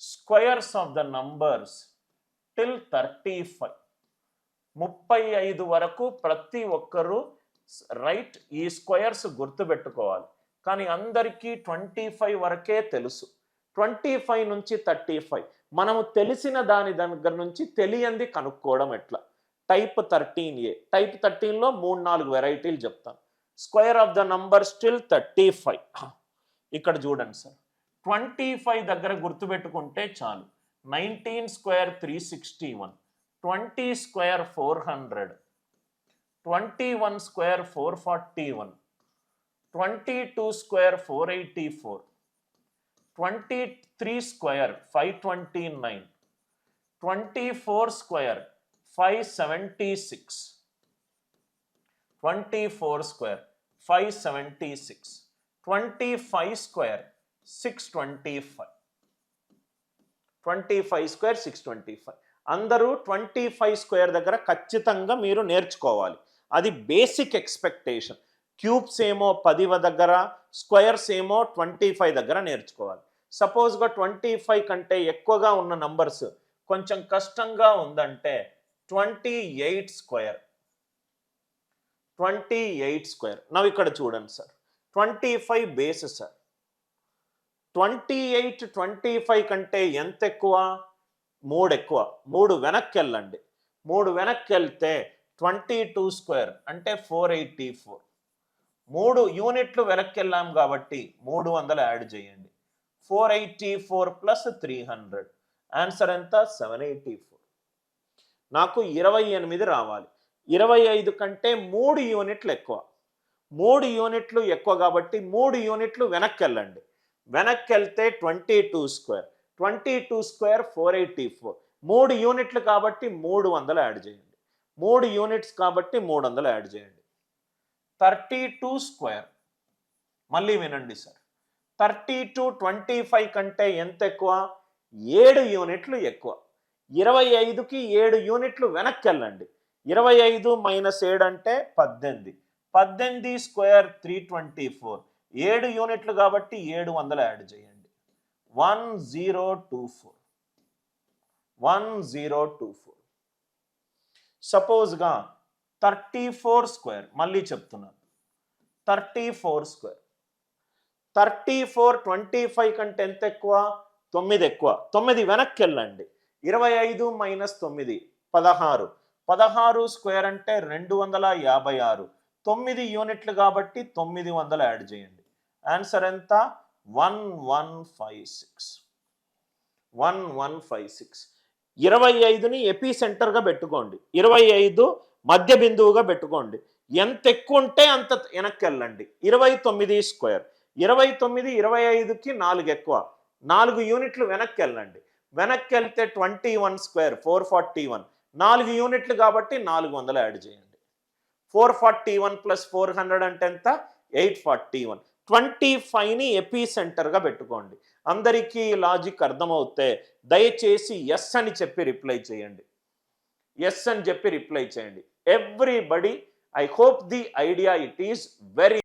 Squares of the numbers till 35. 35 వరకు ప్రతి ఒక్కరూ రైట్ ఈ స్క్వేర్స్ గుర్తుపెట్టుకోవాలి. కానీ అందరికీ 25 వరకే తెలుసు. 25 నుంచి 35 మనము తెలిసిన దాని దగ్గర నుంచి తెలియంది కనుక్కోవడం ఎట్లా? Type 13A. టైప్ 13లో 3-4 వెరైటీలు చెప్తాను. Square of the number still 35. ఇక్కడ చూడండి సార్, 25 దగ్గర గుర్తుపెట్టుకుంటే చాలు. 19 square 361, 20 square 400, 21 square 441, 22 square 484, 23 square 529, 24 square 576, 24 square 576, 25 square 625, 25 square 625. అందరూ 25 స్క్వేర్ దగ్గర ఖచ్చితంగా మీరు నేర్చుకోవాలి. అది బేసిక్ ఎక్స్పెక్టేషన్. క్యూబ్స్ ఏమో 10 దగ్గర, స్క్వేర్స్ ఏమో 25 దగ్గర నేర్చుకోవాలి. సపోజ్గా 25 కంటే ఎక్కువగా ఉన్న నంబర్స్ కొంచెం కష్టంగా ఉందంటే 28 స్క్వేర్, 28 స్క్వేర్. నవ్వు ఇక్కడ చూడండి సార్, 25 బేస్ సార్. 28 25 కంటే ఎంత ఎక్కువ? 3 ఎక్కువ. 3 వెనక్కి వెళ్ళండి. 3 వెనక్కి వెళ్తే 22 స్క్వేర్ అంటే 484. 3 యూనిట్లు వెనక్కి వెళ్ళాం కాబట్టి 300 యాడ్ చేయండి. 484 ప్లస్ 300 ఆన్సర్ ఎంత? 784. నాకు 28 రావాలి. 25 కంటే 3 యూనిట్లు ఎక్కువ. 3 యూనిట్లు ఎక్కువ కాబట్టి 3 యూనిట్లు వెనక్కి వెళ్ళండి. వెనక్కి వెళ్తే 22 స్క్వేర్, 22 స్క్వేర్ 484. 3 యూనిట్లు కాబట్టి 300 యాడ్ చేయండి. 3 యూనిట్స్ కాబట్టి 300 యాడ్ చేయండి. 32 స్క్వేర్, మళ్ళీ వినండి సార్, 32 25 కంటే ఎంత ఎక్కువ? 7 యూనిట్లు ఎక్కువ. 25కి 7 యూనిట్లు వెనక్కి వెళ్ళండి. 25 మైనస్ 7 అంటే 18. 18 స్క్వేర్ 324. 7 యూనిట్లు కాబట్టి 700 యాడ్ చేయండి. 1024, 1024. సపోజ్గా 34 స్క్వేర్, మళ్ళీ చెప్తున్నాను, 34 స్క్వేర్. 34 25 కంటే ఎంత ఎక్కువ? 9 ఎక్కువ. 9 వెనక్కి వెళ్ళండి. 25 మైనస్ 9 16. 16 స్క్వేర్ అంటే 256. 9 యూనిట్లు కాబట్టి 900 యాడ్ చేయండి. ఆన్సర్ ఎంత? 1156. 1156. 25ని ఎపీ సెంటర్గా పెట్టుకోండి. 25 మధ్య బిందువుగా పెట్టుకోండి. ఎంత ఎక్కువ ఉంటే అంత వెనక్కి వెళ్ళండి. 29 స్క్వేర్. 29 25కి 4 ఎక్కువ. 4 యూనిట్లు వెనక్కి వెళ్ళండి. వెనక్కి వెళ్తే 21 స్క్వేర్ 441. 4 యూనిట్లు కాబట్టి 400 యాడ్ చేయండి. 441 ప్లస్ 400 అంటే ఎంత? 841. 25ని ఎపీ సెంటర్గా పెట్టుకోండి. అందరికీ లాజిక్ అర్థమవుతే దయచేసి ఎస్ అని చెప్పి రిప్లై చేయండి. ఎస్ అని చెప్పి రిప్లై చేయండి. Everybody, I hope the idea it is very